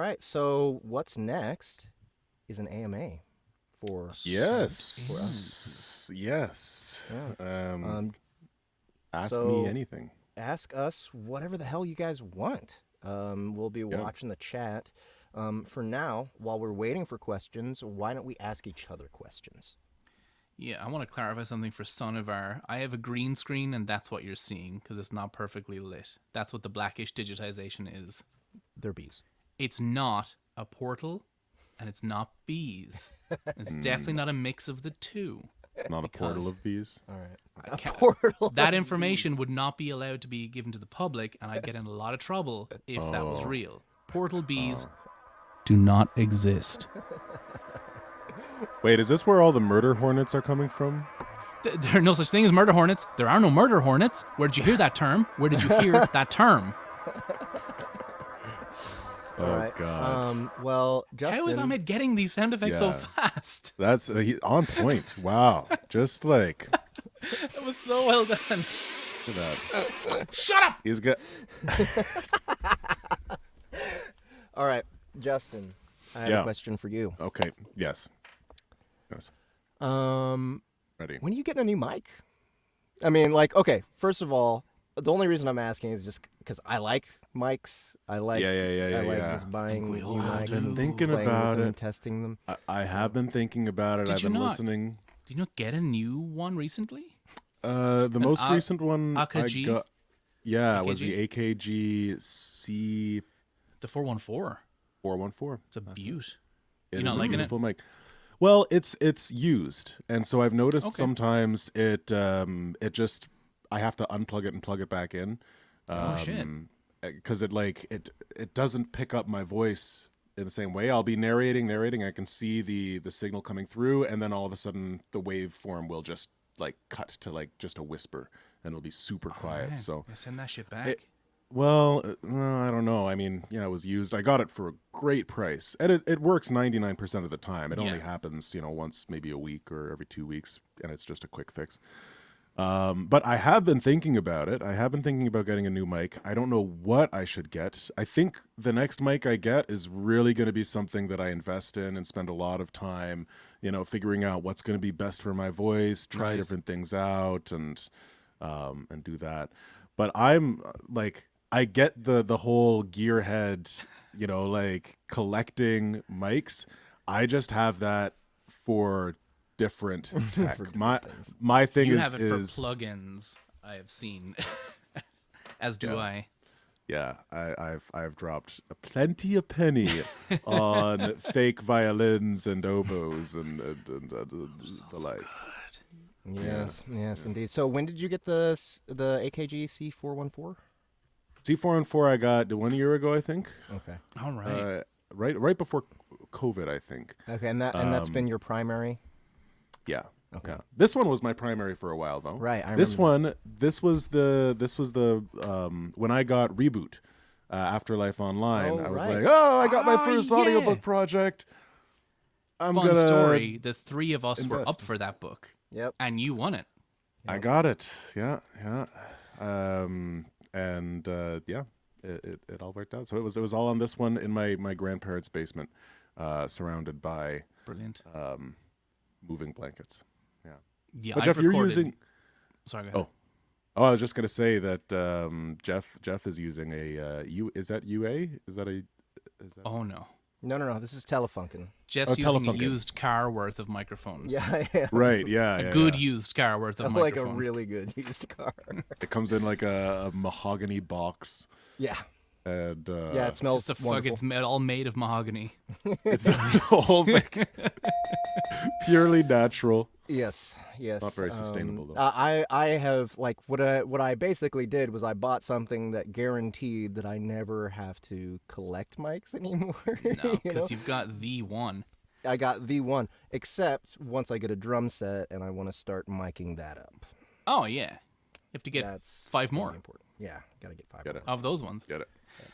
right. So what's next is an AMA for Yes. Yes. Yeah. Ask me anything. Ask us whatever the hell you guys want. We'll be watching the chat. For now, while we're waiting for questions, why don't we ask each other questions? Yeah, I want to clarify something for Sonovar. I have a green screen, and that's what you're seeing, because it's not perfectly lit. That's what the blackish digitization is. They're bees. It's not a portal, and it's not bees. It's definitely not a mix of the two. Not a portal of bees. All right. A portal. That information would not be allowed to be given to the public, and I'd get in a lot of trouble if that was real. Portal bees do not exist. Wait, is this where all the murder hornets are coming from? There are no such thing as murder hornets. There are no murder hornets. Where did you hear that term? Where did you hear that term? Oh, God. Well, Justin... How is Ahmed getting these sound effects so fast? That's on point. Wow. Just like... That was so well done. Look at that. Shut up! He's got... All right, Justin, I have a question for you. Okay. Yes. Ready. When are you getting a new mic? I mean, like, okay, first of all, the only reason I'm asking is just because I like mics. I like just buying new mics. I've been and thinking playing with about them it. and testing them. I have been thinking about it. I've been listening. Did you not get a new one recently? The most recent one AKG? I got, it was the AKG C... The 414. 414. It's a beaut. It You not is a liking it? beautiful mic. Well, it's used, and so I've noticed sometimes it just I have to unplug it and plug it back in. Shit. Because it doesn't pick up my voice in the same way. I'll be narrating. I can see the signal coming through, and then all of a sudden the waveform will just like cut to like just a whisper, and it'll be super quiet. Man. So Send that shit back. Well, I don't know. I mean, it was used. I got it for a great price. And it works 99% of the time. It only happens, once maybe a week or every 2 weeks, and it's just a quick fix. But I have been thinking about it. I have been thinking about getting a new mic. I don't know what I should get. I think the next mic I get is really going to be something that I invest in and spend a lot of time, figuring out what's going to be best for my voice, try different things out, and do that. But I'm like... I get the whole gearhead, like collecting mics. I just have that for different tech. My thing you is have it for plugins. I have seen, as do I. Yeah, I've dropped plenty of penny on fake violins and oboes and the like. Yes, indeed. So when did you get the AKG C414? C414 I got 1 year ago, I think. Okay. All right. Right before COVID, I think. Okay, and that's been your primary? Yeah. Okay. Yeah. This one was my primary for a while though. Right. This was the when I got Reboot, Afterlife Online. I was like, I got my first audiobook project. Fun story. The three of us were up for that book. Yep. And you won it. Yep. I got it. Yeah. It all worked out. So it was all on this one in my grandparents' basement, surrounded by brilliant moving blankets. Yeah. But Jeff, you're using. Sorry. Go ahead. Oh, I was just gonna say that Jeff is using a Is that UA? Is that? Oh no. No. This is Telefunken. Jeff's using a used car worth of microphone. Yeah. Right. Yeah. A good used car worth of microphone. Like a really good used car. It comes in like a mahogany box. Yeah. And it smells just wonderful. It's all made of mahogany. It's the whole thing. Purely natural. Yes. Not very sustainable though. I have like what I basically did was I bought something that guaranteed that I never have to collect mics anymore. No, because you've got the one. I got the one, except once I get a drum set and I want to start miking that up. Oh yeah, you have to get 5 more. Important. Yeah, gotta get 5 more of those ones. Get it.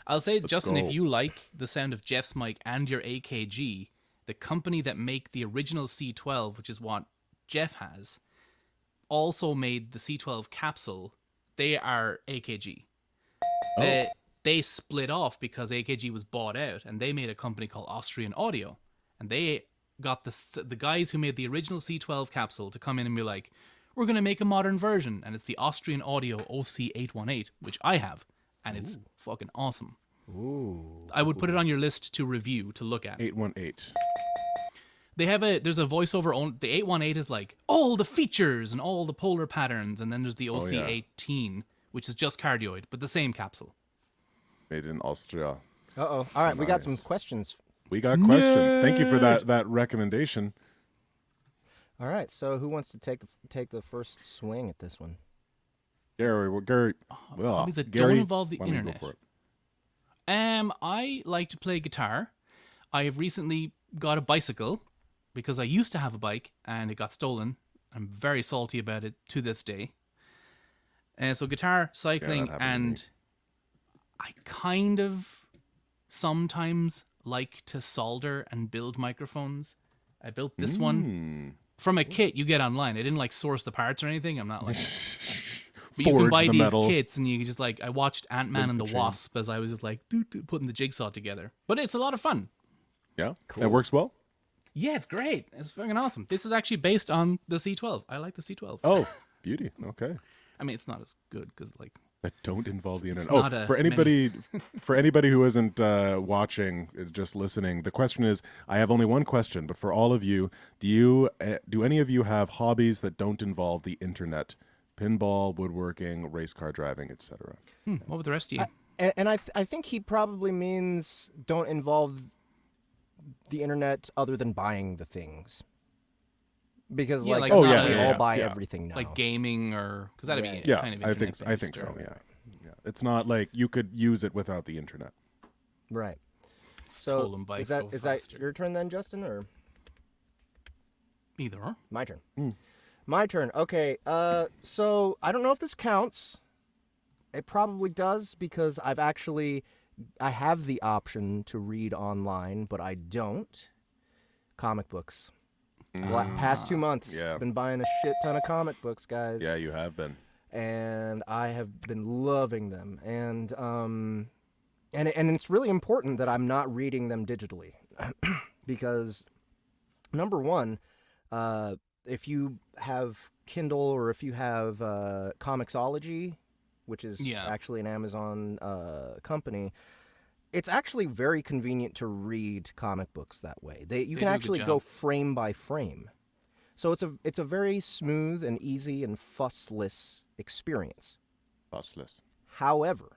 I'll say, Justin, if you like the sound of Jeff's mic and your AKG, the company that make the original C12, which is what Jeff has, also made the C12 capsule. They are AKG. they split off because AKG was bought out, and they made a company called Austrian Audio, and they got the guys who made the original C12 capsule to come in and be like, we're going to make a modern version, and it's the Austrian Audio OC818, which I have, and it's fucking awesome. Ooh. I would put it on your list to review, to look at. 818. There's a voiceover on the 818 is like all the features and all the polar patterns, and then there's the OC18, which is just cardioid, but the same capsule. Made in Austria. Uh-oh. All right, we got some questions. We got questions. Thank you for that recommendation. All right, so who wants to take the first swing at this one? Gary, Hobbies that Gary, don't involve the why don't you go internet. for it? I like to play guitar. I have recently got a bicycle because I used to have a bike and it got stolen. I'm very salty about it to this day. So guitar, cycling, and I kind of sometimes like to solder and build microphones. I built this one from a kit you get online. I didn't like source the parts or anything. I'm not like... But you can buy these kits, and you just like... I watched Ant-Man and the Wasp as I was just like putting the jigsaw together. But it's a lot of fun. Yeah, cool. It works well. Yeah, it's great. It's fucking awesome. This is actually based on the C12. I like the C12. Oh, beauty. Okay. I mean, it's not as good because like... That don't involve the internet. Not for anybody who isn't watching, just listening, the question is: I have only one question, but for all of you, do any of you have hobbies that don't involve the internet? Pinball, woodworking, race car driving, etc. What with the rest of you? I think he probably means don't involve the internet other than buying the things. Because Yeah, we like all not buy everything now. like gaming or... Because that'd be Yeah, kind of I think internet-based, so. or- Yeah, it's not like you could use it without the internet. Right. Stolen bikes go is faster. that your turn then, Justin, or Either or. my turn? My turn. Okay. So I don't know if this counts. It probably does because I have the option to read online, but I don't. Comic books. Past 2 months, Yeah. I've been buying a shit ton of comic books, guys. Yeah, you have been. And I have been loving them. And it's really important that I'm not reading them digitally. Because, number one, if you have Kindle or if you have Comixology, which is actually an Amazon company, it's actually very convenient to read comic books that way. You can actually go frame by frame. So it's a very smooth and easy and fussless experience. Fussless. However,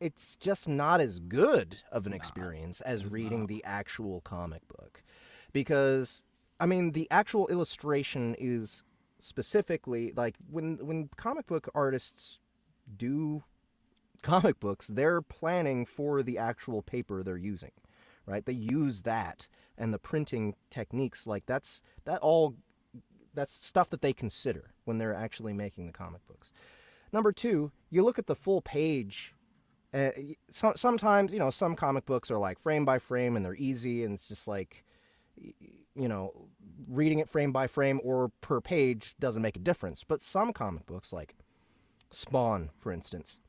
it's just not as good of an experience as reading the actual comic book. Because, I mean, the actual illustration is specifically, like, when comic book artists do comic books, they're planning for the actual paper they're using, right? They use that and the printing techniques, like that's stuff that they consider when they're actually making the comic books. Number two, you look at the full page. Sometimes, some comic books are like frame by frame and they're easy and it's just like, reading it frame by frame or per page doesn't make a difference. But some comic books, like Spawn, for instance,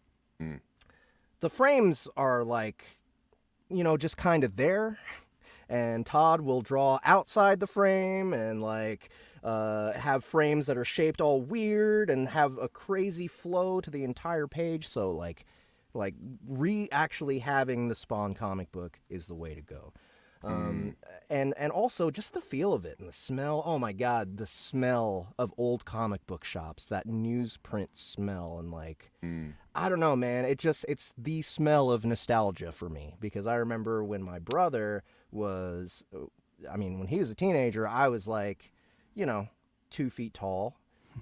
the frames are like, just kind of there. And Todd will draw outside the frame and like have frames that are shaped all weird and have a crazy flow to the entire page. So like actually having the Spawn comic book is the way to go. And also just the feel of it and the smell. Oh my God, the smell of old comic book shops, that newsprint smell. And like, I don't know, man, it's the smell of nostalgia for me, because I remember when my brother when he was a teenager, I was like, 2 feet tall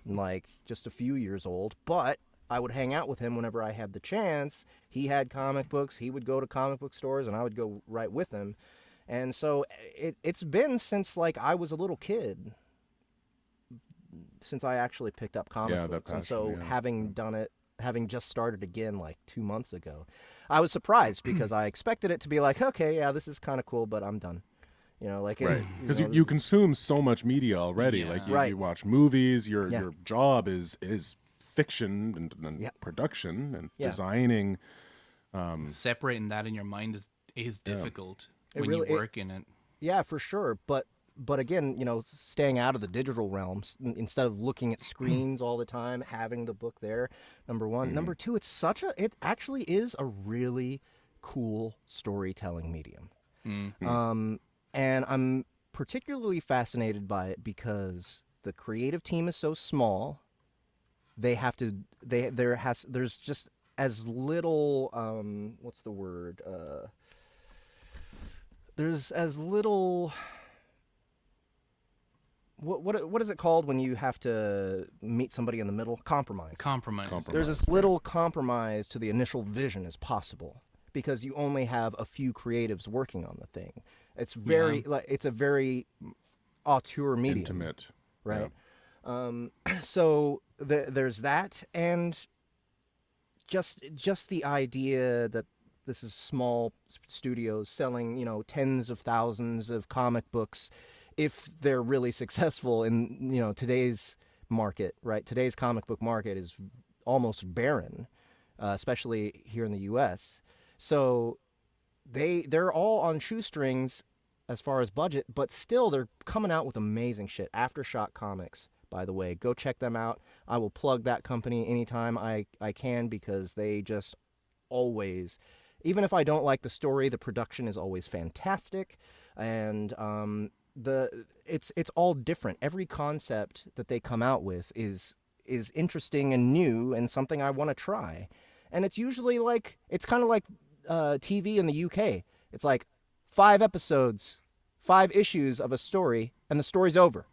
and like just a few years old, but I would hang out with him whenever I had the chance. He had comic books. He would go to comic book stores and I would go right with him. And so it's been since like I was a little kid since I actually picked up comic books. And so having done it, having just started again like 2 months ago, I was surprised because I expected it to be like, okay, yeah, this is kind of cool, but I'm done. Right. Because you consume so much media already. Yeah. Like you watch movies, your job is fiction and production and designing Separating that in your mind is difficult It when really- you work in it. Yeah, for sure. But again, staying out of the digital realms instead of looking at screens all the time, having the book there. Number one, number two, it actually is a really cool storytelling medium. And I'm particularly fascinated by it because the creative team is so small. There's just as little what's the word? There's as little what is it called when you have to meet somebody in the middle? Compromise. Compromise. There's as little compromise to the initial vision as possible because you only have a few creatives working on the thing. It's it's a very auteur medium. Intimate. Right. So there's that, and just the idea that this is small studios selling, tens of thousands of comic books, if they're really successful in, today's market, right? Today's comic book market is almost barren, especially here in the U.S. So they're all on shoestrings as far as budget, but still they're coming out with amazing shit. Aftershock Comics, by the way, go check them out. I will plug that company anytime I can because they just always, even if I don't like the story, the production is always fantastic, and it's all different. Every concept that they come out with is interesting and new and something I want to try. And it's usually it's kind of like TV in the UK. It's like 5 episodes, 5 issues of a story, and the story's over.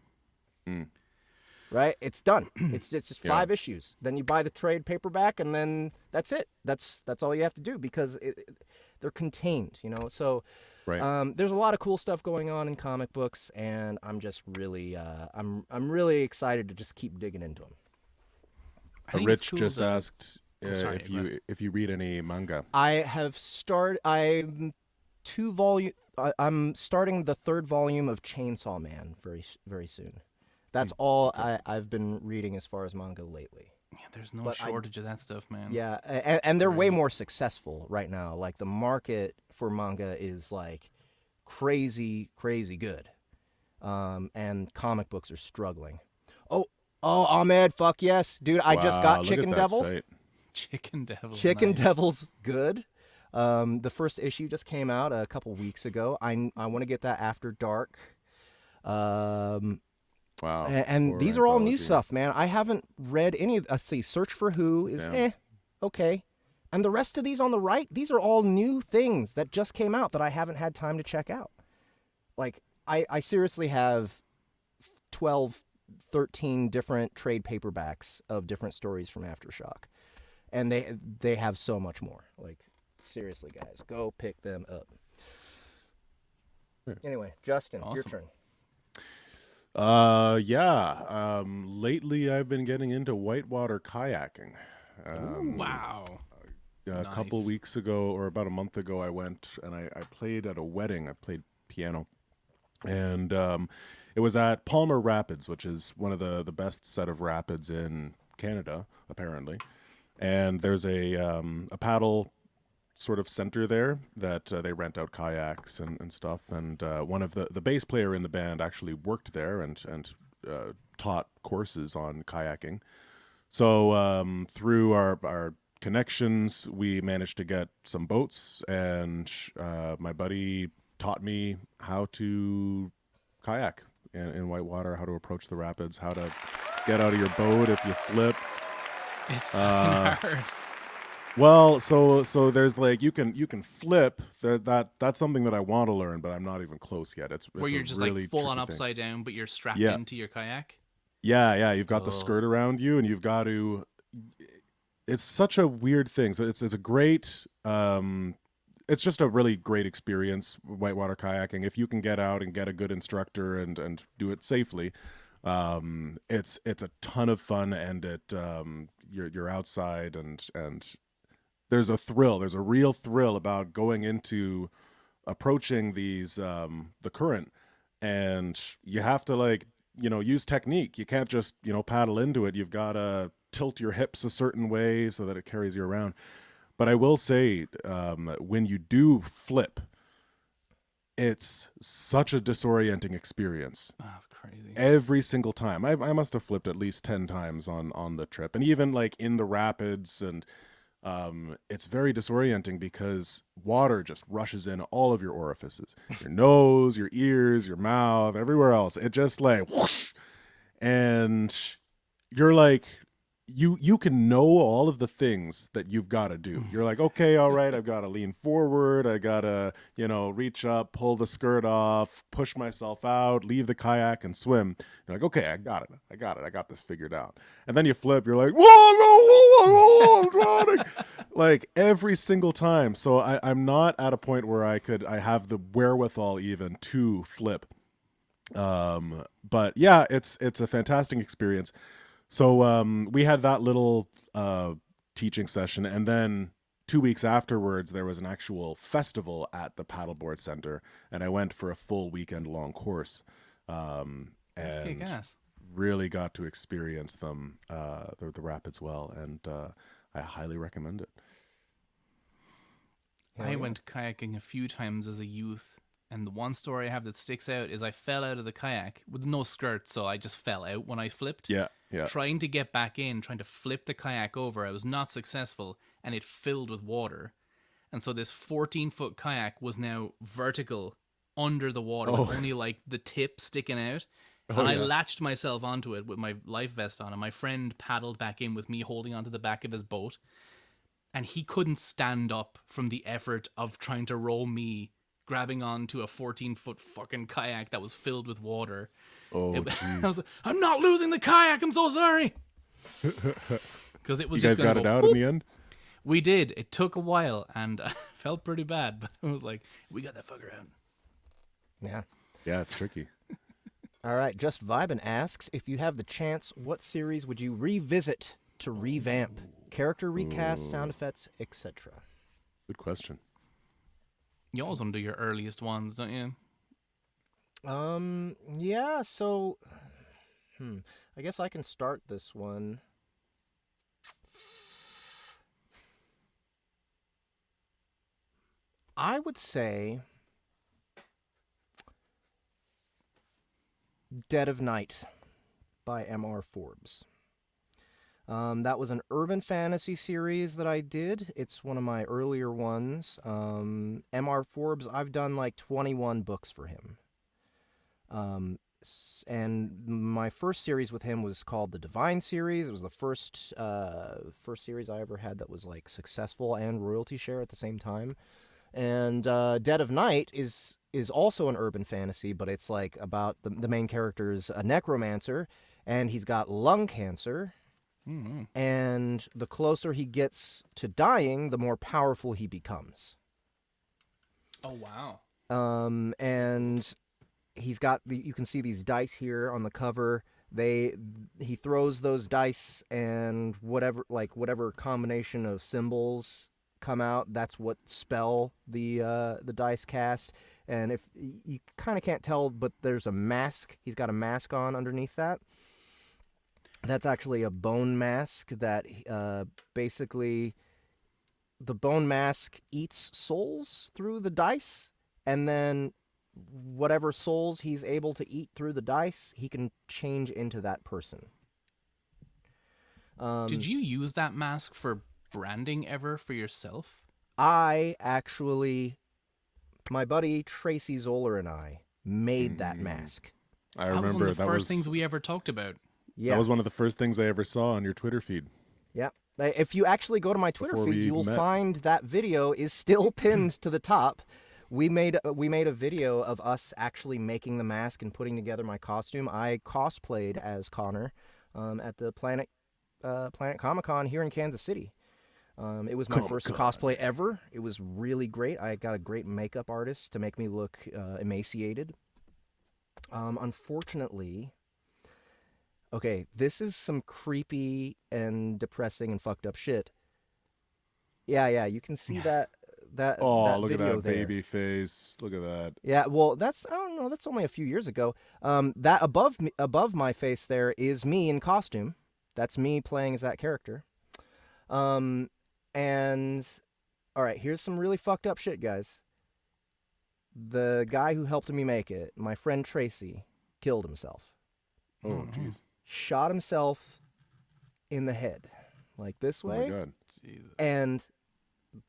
Right? It's done. It's just 5 issues. Then you buy the trade paperback, and then that's it. That's all you have to do because they're contained. So. Right. There's a lot of cool stuff going on in comic books, and I'm just really, I'm really excited to just keep digging into them. Rich just asked if you read any manga. I have started. I'm starting the 3rd volume of Chainsaw Man very very soon. That's all I've been reading as far as manga lately. Yeah, there's no shortage of that stuff, man. Yeah, and they're way more successful right now. Like the market for manga is crazy good, and comic books are struggling. Oh, Ahmed, fuck yes, dude! I just got Chicken Devil. Site. Chicken Devil. Chicken nice. Devil's good. The first issue just came out a couple weeks ago. I want to get that after dark. Wow. And these are all new stuff, man. I haven't read any of. Let's see, Search for Who is okay. And the rest of these on the right, these are all new things that just came out that I haven't had time to check out. I seriously have 12, 13 different trade paperbacks of different stories from Aftershock. And they have so much more. Seriously, guys, go pick them up. Anyway, Justin, Awesome. your turn. Lately I've been getting into whitewater kayaking. Wow. A couple weeks ago, or about a month ago, I went and I played at a wedding. I played piano, and it was at Palmer Rapids, which is one of the best set of rapids in Canada, apparently. And there's a paddle sort of center there that they rent out kayaks and stuff. And one of the bass player in the band actually worked there and taught courses on kayaking. So through our connections, we managed to get some boats, and my buddy taught me how to kayak in whitewater, how to approach the rapids, how to get out of your boat if you flip. It's fucking hard. Well, so there's you can flip. That's something that I want to learn, but I'm not even close yet. It's where you're just really full on tricky upside down, but you're strapped Yeah. into your kayak. Yeah. You've got the skirt around you, and you've got to. It's such a weird thing. So it's a great. It's just a really great experience, whitewater kayaking. If you can get out and get a good instructor and do it safely, it's a ton of fun, and you're outside and there's a thrill. There's a real thrill about going into approaching these the current, and you have to use technique. You can't just paddle into it. You've got to tilt your hips a certain way so that it carries you around. But I will say, when you do flip, it's such a disorienting experience. That's crazy. Every single time. I must have flipped at least 10 times on the trip. And even like in the rapids, and it's very disorienting because water just rushes in all of your orifices. Your nose, your ears, your mouth, everywhere else. It just like whoosh. And you're like, you can know all of the things that you've got to do. You're like, okay, all right, I've got to lean forward. I got to, reach up, pull the skirt off, push myself out, leave the kayak and swim. You're like, okay, I got it. I got this figured out. And then you flip, you're like, whoa, I'm drowning. Like every single time. So I'm not at a point where I have the wherewithal even to flip. But yeah, it's a fantastic experience. So we had that little teaching session, and then 2 weeks afterwards, there was an actual festival at the Paddleboard Center, and I went for a full weekend-long course, and kick-ass. really got to experience them, the rapids well, and I highly recommend it. I went kayaking a few times as a youth. And the one story I have that sticks out is I fell out of the kayak with no skirt, so I just fell out when I flipped. Yeah. Trying to get back in, trying to flip the kayak over, I was not successful, and it filled with water. And so this 14-foot kayak was now vertical under the water, with only like the tip sticking out. And I latched myself onto it with my life vest on, and my friend paddled back in with me holding onto the back of his boat. And he couldn't stand up from the effort of trying to row me grabbing onto a 14-foot fucking kayak that was filled with water. I was like, I'm not losing the kayak, I'm so sorry. Because it was you just guys got it out in the end? We did. It took a while, and I felt pretty bad, but it was like, we got that fucker out. Yeah. Yeah, it's tricky. All right, Just Vibin asks, if you have the chance, what series would you revisit to revamp? Character recast, sound effects, etc. Good question. You always want to do your earliest ones, don't you? Yeah, so I guess I can start this one. I would say Dead of Night by M.R. Forbes. That was an urban fantasy series that I did. It's one of my earlier ones. M.R. Forbes, I've done like 21 books for him. And my first series with him was called the Divine Series. It was the first series I ever had that was like successful and royalty share at the same time. And Dead of Night is also an urban fantasy, but it's like about the main character is a necromancer, and he's got lung cancer. Mm-hmm. And the closer he gets to dying, the more powerful he becomes. Oh, wow. And he's got you can see these dice here on the cover. He throws those dice, and whatever combination of symbols come out, that's what spell the dice cast. And if you kind of can't tell, but there's a mask. He's got a mask on underneath that. That's actually a bone mask that basically the bone mask eats souls through the dice, and then whatever souls he's able to eat through the dice, he can change into that person. Did you use that mask for branding ever for yourself? My buddy Tracy Zoller and I made that mask. I remember that was one of the first things we ever talked about. Yeah. That was one of the first things I ever saw on your Twitter feed. Yeah. If you actually go to my Twitter feed, you will find that video is still pinned to the top. We made a video of us actually making the mask and putting together my costume. I cosplayed as Connor at the Planet Comic-Con here in Kansas City. It was my first cosplay ever. It was really great. I got a great makeup artist to make me look emaciated. Unfortunately, okay, this is some creepy and depressing and fucked up shit. Yeah, you can see that look at video that there. baby face. Look at that. Yeah, well, I don't know, that's only a few years ago. That above my face there is me in costume. That's me playing as that character. And all right, here's some really fucked up shit, guys. The guy who helped me make it, my friend Tracy, killed himself. Oh, jeez. Shot himself in the head, like this Oh way. my god. Jesus. And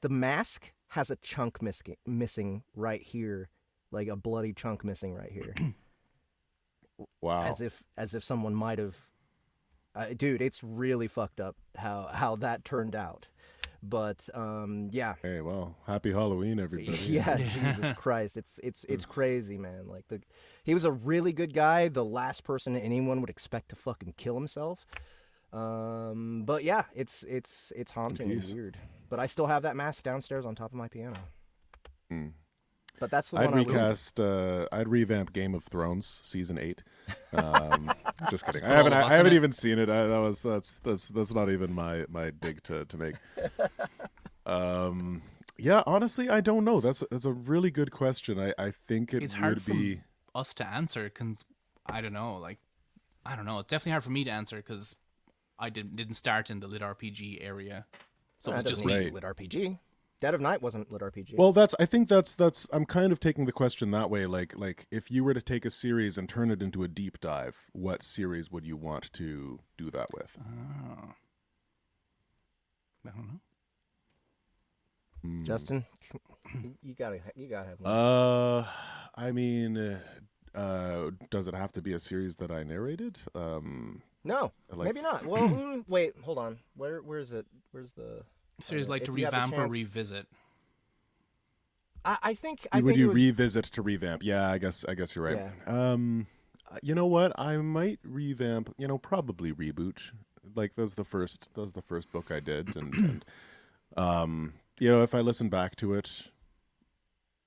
the mask has a chunk missing right here, like a bloody chunk missing right here. Wow. As if someone might have. Dude, it's really fucked up how that turned out. But yeah. Hey, well, happy Halloween, everybody. Yeah, Jesus Christ, it's crazy, man. Like he was a really good guy, the last person anyone would expect to fucking kill himself. But yeah, it's haunting and weird. But I still have that mask downstairs on top of my piano. But that's the I'd one recast. I'd revamp Game of Thrones season 8. Just kidding. put all of us I haven't in it. even seen it. That's not even my dig to make. Yeah, honestly, I don't know. That's a really good question. I think It's it hard would for be. us to answer because I don't know. Like, I don't know. It's definitely hard for me to answer because I didn't start in the lit RPG area, so it's just me. Right. Lit RPG. Dead of Night wasn't lit RPG. Well, I think that's. I'm kind of taking the question that way. Like if you were to take a series and turn it into a deep dive, what series would you want to do that with? Oh. I don't know. Justin, you gotta have one. I mean, does it have to be a series that I narrated? No, like- maybe not. Well, wait, hold on. Where is it? Where's the Series like to if you have the revamp or chance- revisit. I think would it you would- revisit to revamp? Yeah, I guess you're right. You know what? I might revamp. Probably reboot. Like that was the first book I did, and if I listen back to it,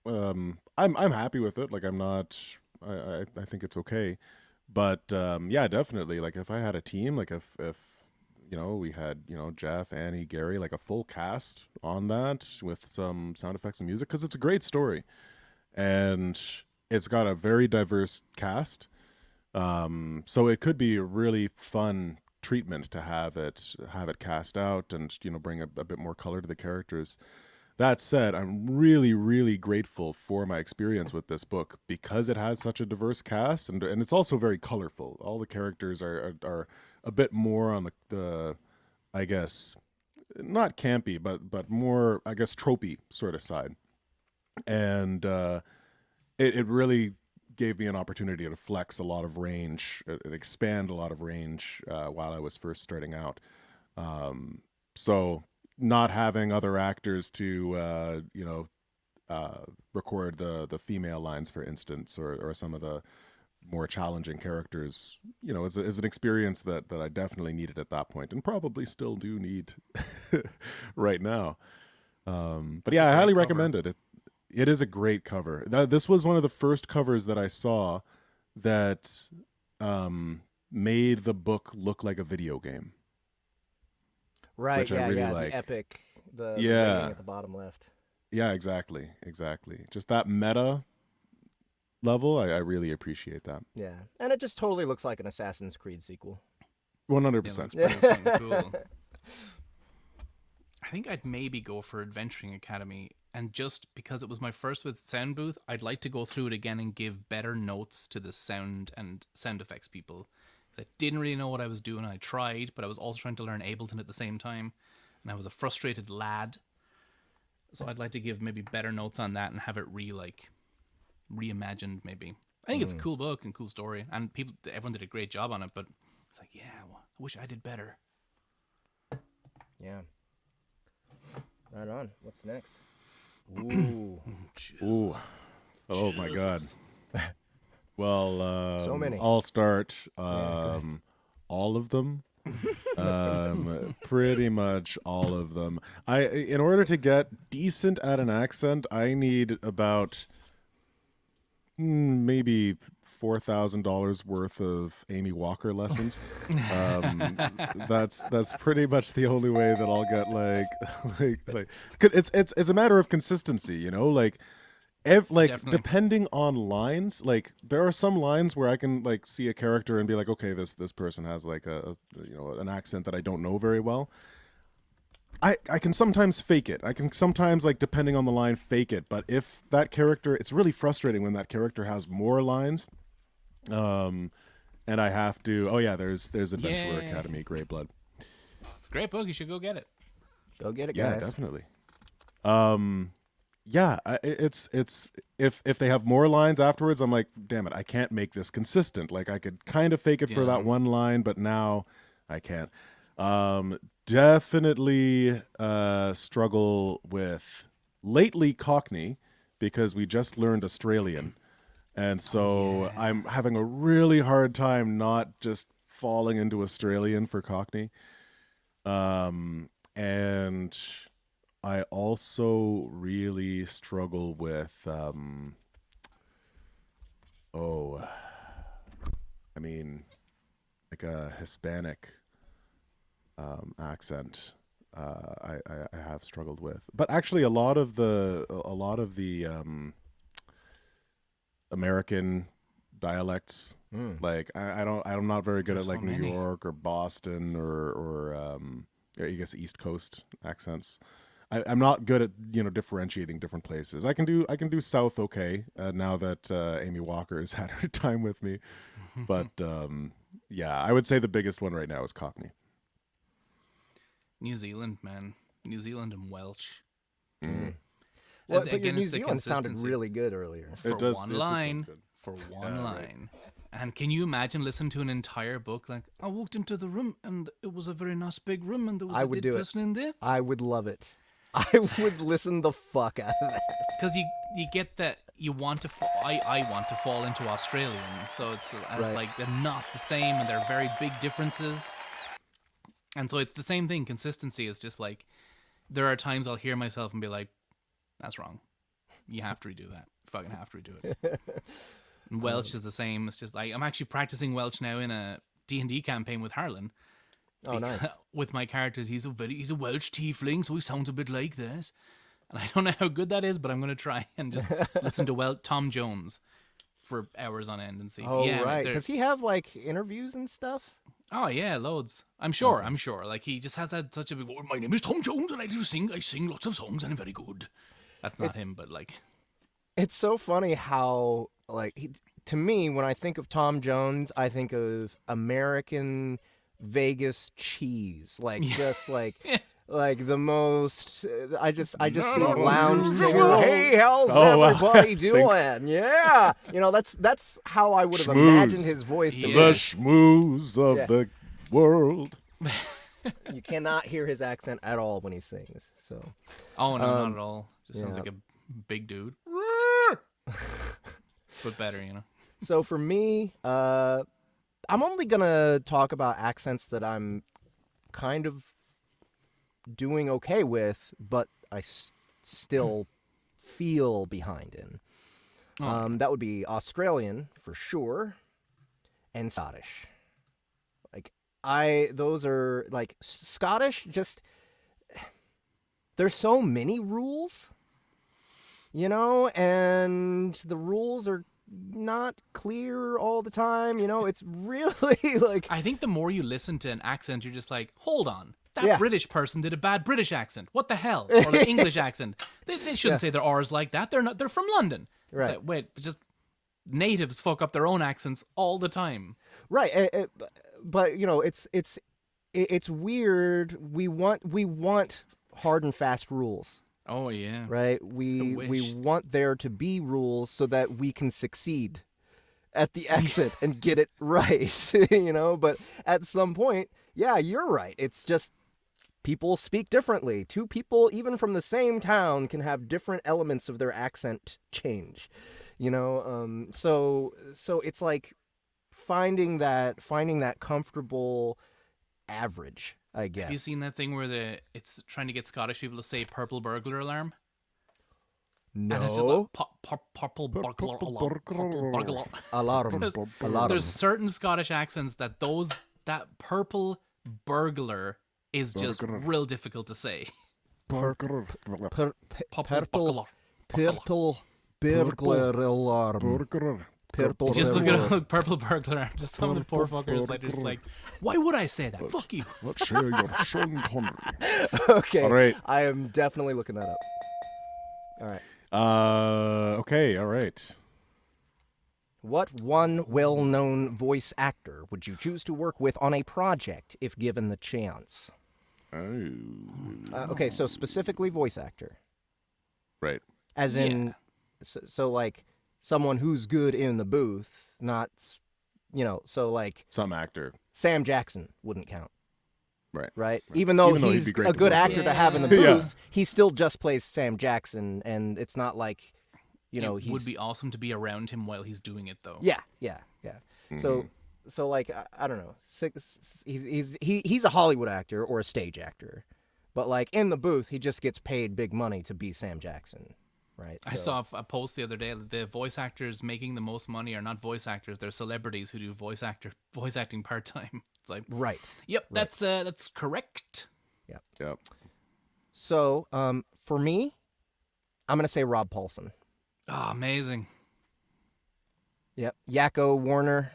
I'm happy with it. Like I'm not. I think it's okay, but yeah, definitely. Like if I had a team, like if we had Jeff, Annie, Gary, like a full cast on that with some sound effects and music, because it's a great story, and it's got a very diverse cast. So it could be a really fun treatment to have it cast out and bring a bit more color to the characters. That said, I'm really, really grateful for my experience with this book because it has such a diverse cast and it's also very colorful. All the characters are a bit more on the I guess not campy, but more I guess tropey sort of side, and it really gave me an opportunity to flex a lot of range, and expand a lot of range while I was first starting out. So not having other actors to record the female lines, for instance, or some of the more challenging characters, is an experience that I definitely needed at that point, and probably still do need right now. But yeah, I highly recommend it. It is a great cover. This was one of the first covers that I saw that made the book look like a video game. right, which I really like. the epic, the Yeah. rating at the bottom left. Yeah, exactly. Just that meta level, I really appreciate that. Yeah, and it just totally looks like an Assassin's Creed sequel. 100%. Yeah, looks pretty fucking cool. I think I'd maybe go for Adventuring Academy, and just because it was my first with Soundbooth, I'd like to go through it again and give better notes to the sound and sound effects people. 'Cause I didn't really know what I was doing. I tried, but I was also trying to learn Ableton at the same time, and I was a frustrated lad. So I'd like to give maybe better notes on that and have it reimagined maybe. I think it's a cool book and cool story, and everyone did a great job on it, but it's like, yeah, well, I wish I did better. Yeah. Right on. What's next? Ooh. Ooh. Oh my god. Well, So many. I'll start. Yeah, All of them. Pretty much all of them. In order to get decent at an accent, I need about maybe $4,000 worth of Amy Walker lessons. That's pretty much the only way that I'll get like 'cause it's a matter of consistency, like. Definitely. Depending on lines, like there are some lines where I can like see a character and be like, okay, this person has like an accent that I don't know very well. I can sometimes fake it. I can sometimes, like, depending on the line, fake it. But if that character, it's really frustrating when that character has more lines. And I have to. Oh yeah, there's Adventurer Academy, Grey Blood. It's a great book. You should go get it. Go get it, Yeah, guys. definitely. Yeah, it's if they have more lines afterwards, I'm like, damn it, I can't make this consistent. Like, I could kind of fake it for that one line, but now I can't. Definitely struggle with lately Cockney, because we just learned Australian, and so I'm having a really hard time not just falling into Australian for Cockney. And I also really struggle with, I mean, like a Hispanic accent. I have struggled with, but actually a lot of the American dialects, like I'm not very good at like New York or Boston or I guess East Coast accents. I'm not good at differentiating different places. I can do South okay now that Amy Walker has had her time with me, but yeah, I would say the biggest one right now is Cockney. New Zealand, man, New Zealand and Welsh. Well, but your New Zealand sounded really good earlier. For one line. And can you imagine listening to an entire book? Like, I walked into the room and it was a very nice big room and there was a dead person in there. I would love it. I would listen the fuck out of that. Because you get that you want to. I want to fall into Australian, so it's like they're not the same and they're very big differences. And so it's the same thing. Consistency is just like, there are times I'll hear myself and be like, "That's wrong. You have to redo that. You fucking have to redo it." And Welsh is the same. It's just like, I'm actually practicing Welsh now in a D&D campaign with Harlan. Oh, nice. With my characters, he's a Welsh tiefling, so he sounds a bit like this. And I don't know how good that is, but I'm going to try and just listen to Tom Jones for hours on end and see. Oh, right. Does he have like interviews and stuff? Oh yeah, loads. I'm sure. Like, he just has that such a big. Oh, my name is Tom Jones, and I sing lots of songs, and I'm very good. That's not him, but like. It's so funny how, like, to me, when I think of Tom Jones, I think of American Vegas cheese, like just like like the most. I just see lounge singer. Hey, how's everybody doing? Yeah, that's how I would have imagined his voice. The schmooze of the world. You cannot hear his accent at all when he sings. So. Oh no, not at all. Just sounds like a big dude. But better, So for me, I'm only gonna talk about accents that I'm kind of doing okay with, but I still feel behind in. That would be Australian for sure, and Scottish. Like those are like Scottish. Just there's so many rules, and the rules are not clear all the time. It's really like, I think the more you listen to an accent, you're just like, hold on, that British person did a bad British accent. What the hell? Or the English accent. They shouldn't say their R's like that. They're from London. Right. It's like, wait, just natives fuck up their own accents all the time. Right. But it's weird. We want hard and fast rules. Oh yeah. Right? We want there to be rules so that we can succeed at the accent and get it right, but at some point, yeah, you're right. It's just people speak differently. Two people even from the same town can have different elements of their accent change. So it's like finding that comfortable average, I guess. Have you seen that thing where it's trying to get Scottish people to say purple burglar alarm? No. And it's just like purple burglar alarm. There's certain Scottish accents that purple burglar is just real difficult to say. Purple burglar alarm. Purple. You just look burglar. at a purple burglar. I'm just some of the poor fuckers like they're just like, why would I say that? Fuck you. Let's share your Sean Connery. Okay. All right. I am definitely looking that up. All right. Okay, all right. What one well-known voice actor would you choose to work with on a project if given the chance? Oh. Okay, so specifically voice actor. Right. As in, so like someone who's good in the booth, not, so like Some actor. Sam Jackson wouldn't count. Right. Even though Even though he'd he's be great a to good work actor with. to have in the Yeah. booth, he still just plays Sam Jackson, and it's not like, It he's... would be awesome to be around him while he's doing it, though. Yeah. So like I don't know, he's a Hollywood actor or a stage actor, but like in the booth he just gets paid big money to be Sam Jackson, right? I saw a post the other day that the voice actors making the most money are not voice actors; they're celebrities who do voice acting part time. It's like, right. yep, that's correct. Yep. So for me, I'm gonna say Rob Paulson. Oh, amazing. Yep, Yakko Warner.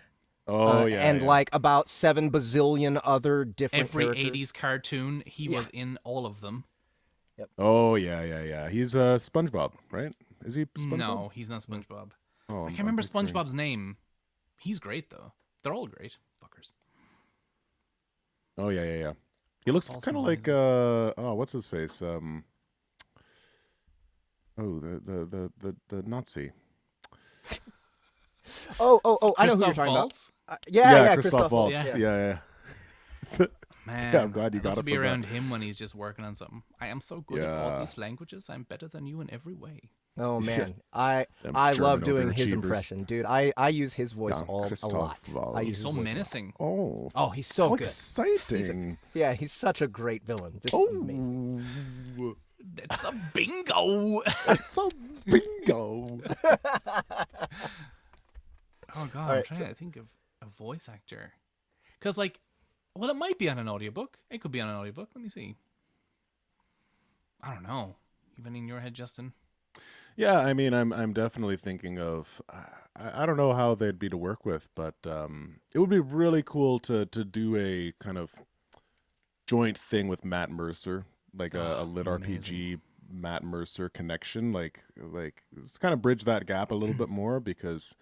Oh, yeah. and yeah. like about 7 bazillion other different Every characters. 80s cartoon, he was in all of them. Oh, yeah. He's SpongeBob, right? Is he SpongeBob? No, he's not SpongeBob. Oh, I can't remember SpongeBob's name. He's great, though. They're all great. Fuckers. Oh, yeah. He looks Paulson's kind of like, what's his face? The Nazi. Oh, I know who you're Christoph talking Waltz? about. Yeah, Christoph Waltz. Waltz. Yeah. Man, Yeah, I'm glad you I'd got love to it be from that. around him when he's just working on something. I am so good at all Yeah. these languages. I'm better than you in every way. Oh man, Yes. I Them love German doing his overachievers. impression, dude. I use his voice Yeah, a lot. Christoph Waltz. I He's use so his voice. menacing. Oh. Oh, he's so How good. exciting. Yeah, he's such a great villain. Just amazing. Oh. It's a bingo. It's a bingo. Oh god, I'm right, trying to think of a voice actor. Because it might be on an audiobook. It could be on an audiobook. Let me see. I don't know. Even in your head, Justin? Yeah, I mean, I'm definitely thinking of. I don't know how they'd be to work with, but it would be really cool to do a kind of joint thing with Matt Mercer, like a LitRPG Matt Mercer connection, like it's kind of bridge that gap a little bit more because,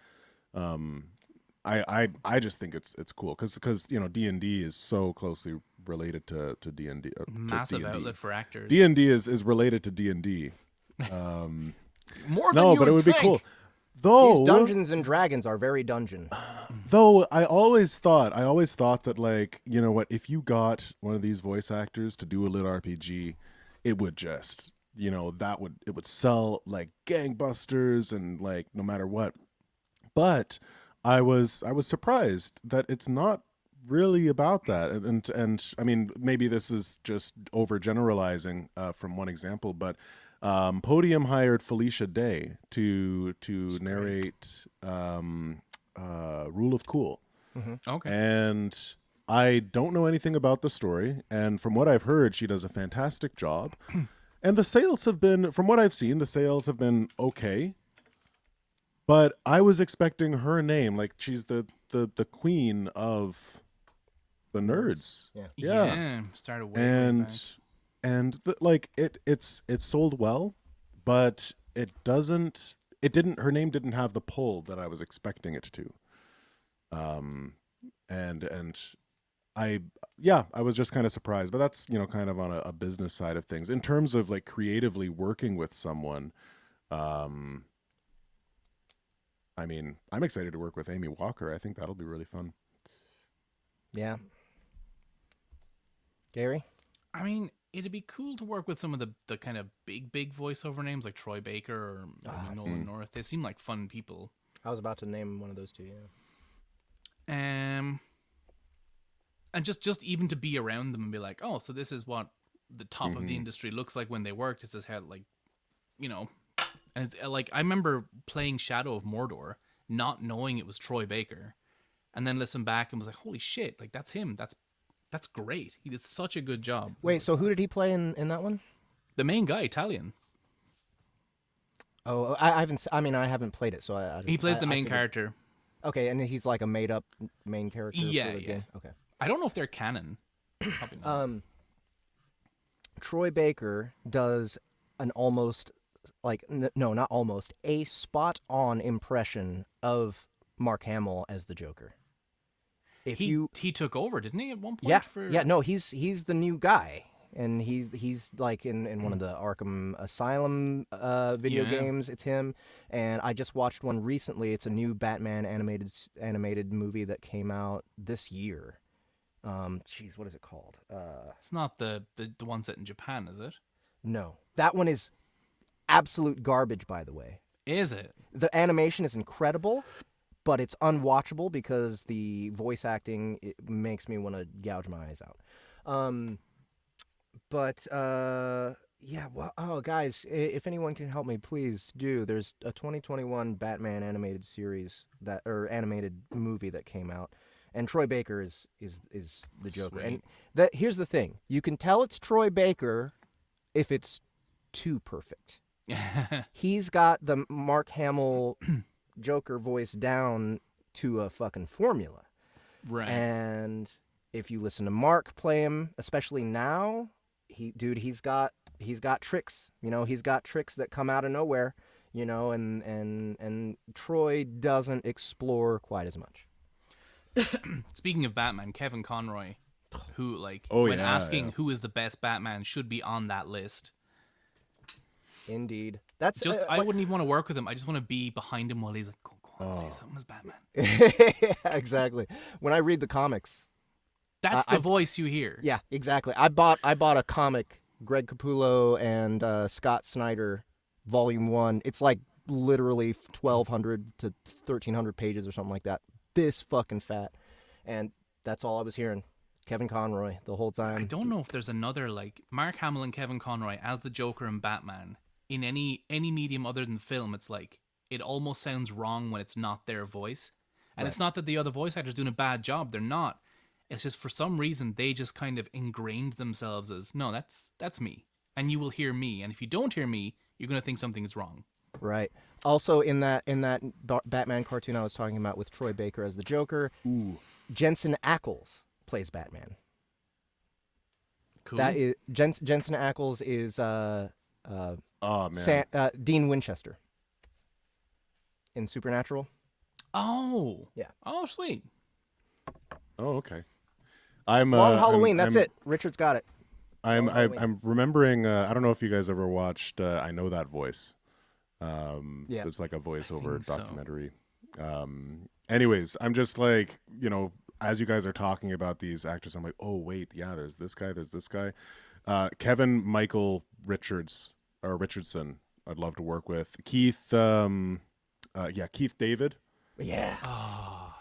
I just think it's cool because D&D is so closely related to D&D. Massive outlet for actors. D&D is related to D&D. More than No, you but it would be think. cool. Though These Dungeons and Dragons are very dungeon. Though I always thought that, like, you know what, if you got one of these voice actors to do a lit RPG, it would just, it would sell like gangbusters and like no matter what. But I was surprised that it's not really about that. And I mean, maybe this is just overgeneralizing from one example, but Podium hired Felicia Day to narrate Rule of Cool. Okay. And I don't know anything about the story, and from what I've heard, she does a fantastic job. And the sales have been, from what I've seen, okay. But I was expecting her name, like she's the queen of the nerds. Yeah. Started way back. And it's sold well, but her name didn't have the pull that I was expecting it to. And I was just kind of surprised, but that's, kind of on a business side of things. In terms of like creatively working with someone, I mean, I'm excited to work with Amy Walker. I think that'll be really fun. Yeah. Gary? I mean, it'd be cool to work with some of the kind of big voiceover names like Troy Baker or Nolan North. They seem like fun people. I was about to name one of those two, yeah. And just even to be around them and be like, oh, so this is what the top of the industry looks like when they work. This is how, like, and it's like, I remember playing Shadow of Mordor, not knowing it was Troy Baker, and then listen back and was like, holy shit, like that's him. That's great. He did such a good job. Wait, so who did he play in that one? The main guy, Italian. Oh, I haven't played it, so I He plays I the main figured- character. Okay, and he's like a made-up main character Yeah, for the yeah. game? Okay. I don't know if they're canon. Probably not. Troy Baker does an almost, no, not almost, a spot-on impression of Mark Hamill as the Joker. If he took over, didn't he, at one point? Yeah, no, he's the new guy, and he's like in one of the Arkham Asylum video games. It's him, and I just watched one recently. It's a new Batman animated movie that came out this year. Jeez, what is it called? It's not the one set in Japan, is it? No, that one is absolute garbage. By the way, Is it? the animation is incredible, but it's unwatchable because the voice acting makes me want to gouge my eyes out. Yeah, well, oh, guys, if anyone can help me, please do. There's a 2021 Batman animated series animated movie that came out, and Troy Baker is the Joker. Sweet. And here's the thing: you can tell it's Troy Baker if it's too perfect. He's got the Mark Hamill Joker voice down to a fucking formula. Right. And if you listen to Mark play him, especially now, he's got tricks. You know, he's got tricks that come out of nowhere. You know, and Troy doesn't explore quite as much. Speaking of Batman, Kevin Conroy, who asking who is the best Batman, should be on that list. Indeed, that's I wouldn't even want to work with him. I just want to be behind him while he's like, go on, say something as Batman. Yeah, exactly. When I read the comics, That's the voice you hear. yeah, exactly. I bought a comic, Greg Capullo and Scott Snyder, Volume 1. It's like literally 1,200 to 1,300 pages or something like that. This fucking fat, and that's all I was hearing. Kevin Conroy the whole time. I don't know if there's another like Mark Hamill and Kevin Conroy as the Joker and Batman in any medium other than film. It's like it almost sounds wrong when it's not their voice, and it's not that the other voice actors doing a bad job. They're not. It's just for some reason they just kind of ingrained themselves as no, that's me, and you will hear me, and if you don't hear me, you're gonna think something is wrong. Right. Also, in that Batman cartoon I was talking about with Troy Baker as the Joker, Jensen Ackles plays Batman. Cool. That is Jensen Ackles is Dean Winchester in Supernatural. Oh. Yeah. Oh, sweet. Oh, okay. I'm Long Halloween. That's it. Richard's got it. I'm remembering. I don't know if you guys ever watched. I Know That Voice. Yeah. It's like a voiceover so. documentary. Anyways, I'm just like, you know, as you guys are talking about these actors, I'm like, oh wait, yeah, there's this guy, Kevin Michael Richardson. I'd love to work with Keith. Keith David. Yeah.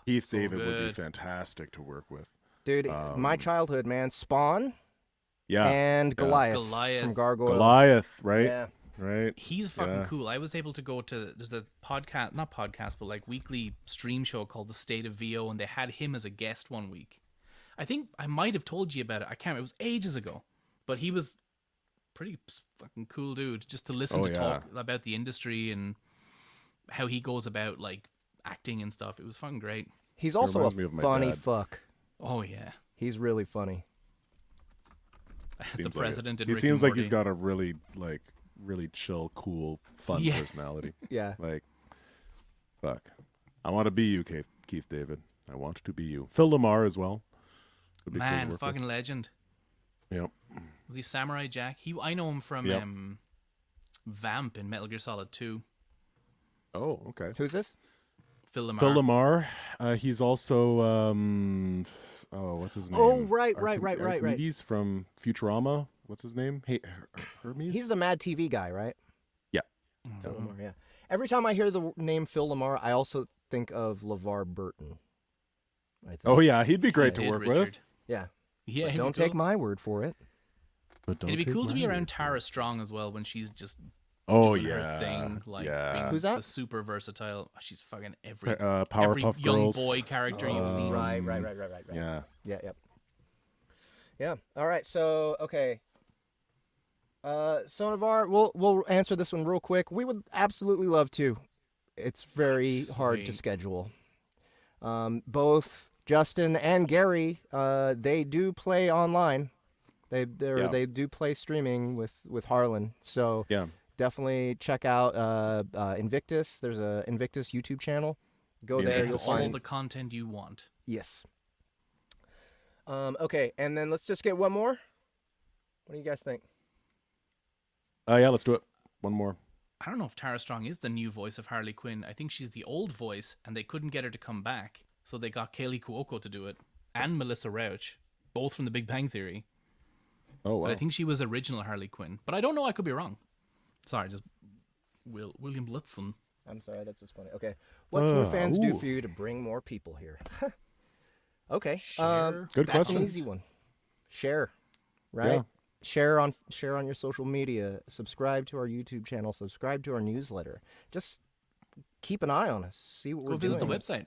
Keith David would be good. fantastic to work with. Dude, my childhood, man. Spawn Yeah. and Goliath, Goliath. from Gargoyle. Goliath, right? Yeah. Right. He's fucking cool. I was able to go to there's a not podcast, but like weekly stream show called The State of VO, and they had him as a guest one week. I think I might have told you about it. I can't remember. It was ages ago, but he was pretty fucking cool dude. Just to listen to talk about the industry and how he goes about like acting and stuff. It was fucking great. He's also a reminds me of my funny dad. fuck. Oh yeah, He's really funny. as the Seems like president. it. in He Rick seems and like he's Morty. got a really chill, cool, fun Yeah. personality. Yeah. Like, fuck. I want to be you, Keith David. I want to be you. Phil Lamar as well. Would be cool to Man, work fucking legend. with. Yep. Was he Samurai Jack? I know him from Yep. Vamp in Metal Gear Solid 2. Oh, okay. Who's this? Phil Lamar. Phil Lamar. He's also what's his name? Oh, right. Archimedes from Futurama. What's his name? Hey, Hermes. He's the Mad TV guy, right? Yeah. Phil Lamar, yeah. Every time I hear the name Phil Lamar, I also think of LeVar Burton. I think. Oh yeah, he'd be great to Did work Richard. with. Yeah. Yeah, But he'd don't be cool. take my word for it. But don't It'd be take cool to be my around word Tara Strong as well when she's just Oh doing yeah, her thing, like yeah. being Who's that? the super versatile. She's fucking every Powerpuff young Girls. boy character you've seen. Right. Yeah. Yeah. All right. So, okay. So Navar, we'll answer this one real quick. We would absolutely love to. It's very hard to Sweet. schedule. Both Justin and Gary, they do play online. They do play streaming with Harlan. So Yeah. definitely check out Invictus. There's a Invictus YouTube channel. Go Yeah, there, They you'll have all find the content you want. yes. Okay, and then let's just get one more. What do you guys think? Yeah, let's do it. One more. I don't know if Tara Strong is the new voice of Harley Quinn. I think she's the old voice, and they couldn't get her to come back, so they got Kaylee Cuoco to do it, and Melissa Rauch, both from The Big Bang Theory. Oh, wow. But I think she was original Harley Quinn. But I don't know. I could be wrong. Sorry, just William Blitzen. I'm sorry, that's just funny. Okay, what can your fans do ooh. for you to bring more people here? Okay, Share. Good that's question. an easy one. Share, right? Yeah. Share on your social media. Subscribe to our YouTube channel. Subscribe to our newsletter. Just keep an eye on us. See what Go we're visit doing. the website.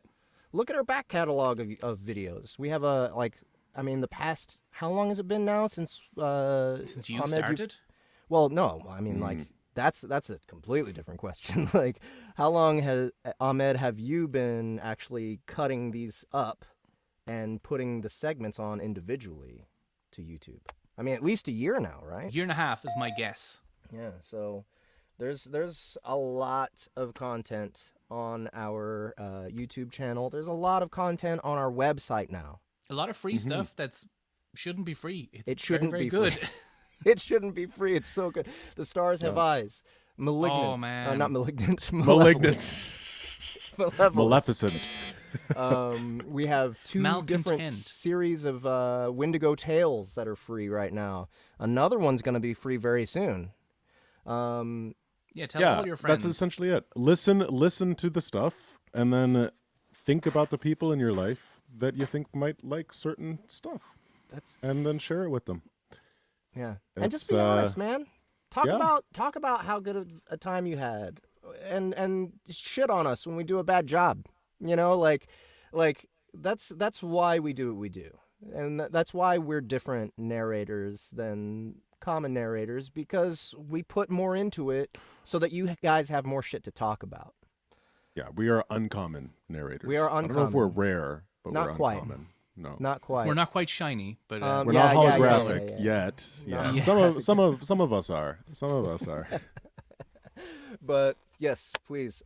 Look at our back catalog of videos. We have the past. How long has it been now since Since you Ahmed, started? Well, no. I mean, like that's a completely different question. Like, how long has Ahmed have you been actually cutting these up and putting the segments on individually to YouTube? I mean, at least a year now, right? Year and a half is my guess. Yeah. So there's a lot of content on our YouTube channel. There's a lot of content on our website now. A lot of free stuff that's shouldn't be free. It's It shouldn't very, be very free. good. It shouldn't be free. It's so good. The Stars Have Eyes. Malignant. Oh, man. Not Malignant. Malignant. Malevolent. Maleficent. We have two different Malcontent. series of Wendigo Tales that are free right now. Another one's going to be free very soon. Yeah, tell Yeah, all your friends. that's essentially it. Listen to the stuff, and then think about the people in your life that you think might like certain stuff, That's and then share it with them. yeah. And just It's, be honest, man. Talk yeah. about how good a time you had, and shit on us when we do a bad job. You know, like that's why we do what we do, and that's why we're different narrators than common narrators, because we put more into it so that you guys have more shit to talk about. Yeah, we are uncommon narrators. We are I don't know if we're uncommon. rare, but Not we're quite. uncommon. No, Not quite. We're not quite shiny, but we're yeah, not yeah, holographic yeah. yet. No. Yeah, some of us are. Some of us are. But yes, please.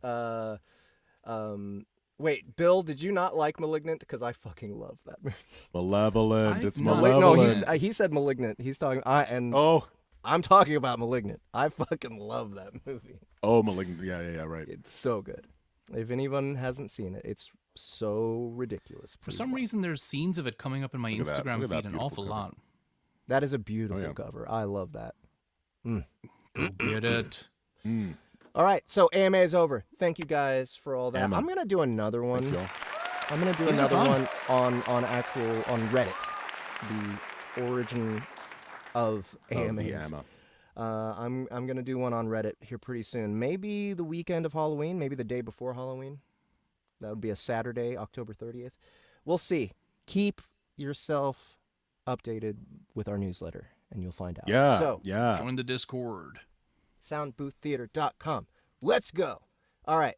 Wait, Bill, did you not like Malignant? Because I fucking love that movie. Malevolent. I've It's not malevolent. No, he said Malignant. He's talking. Oh, I'm talking about Malignant. I fucking love that movie. malignant. Yeah. Right. It's so good. If anyone hasn't seen it, it's so ridiculous. for Please some watch. reason there's scenes of it coming up in my Look at that. Instagram Look at that feed an beautiful awful cover. lot. That is a beautiful yeah. cover. I love that. Go get it. All right, so AMA is over. Thank you guys for all that. AMA. I'm gonna do another one. Thanks, y'all. I'm gonna do These are another fun. one on Reddit, the origin of AMAs. The AMA. I'm gonna do one on Reddit here pretty soon. Maybe the weekend of Halloween, maybe the day before Halloween. That would be a Saturday, October 30th. We'll see. Keep yourself updated with our newsletter, and you'll find out. Yeah. So, Yeah. Join the Discord. soundbooththeater.com. Let's go. All right.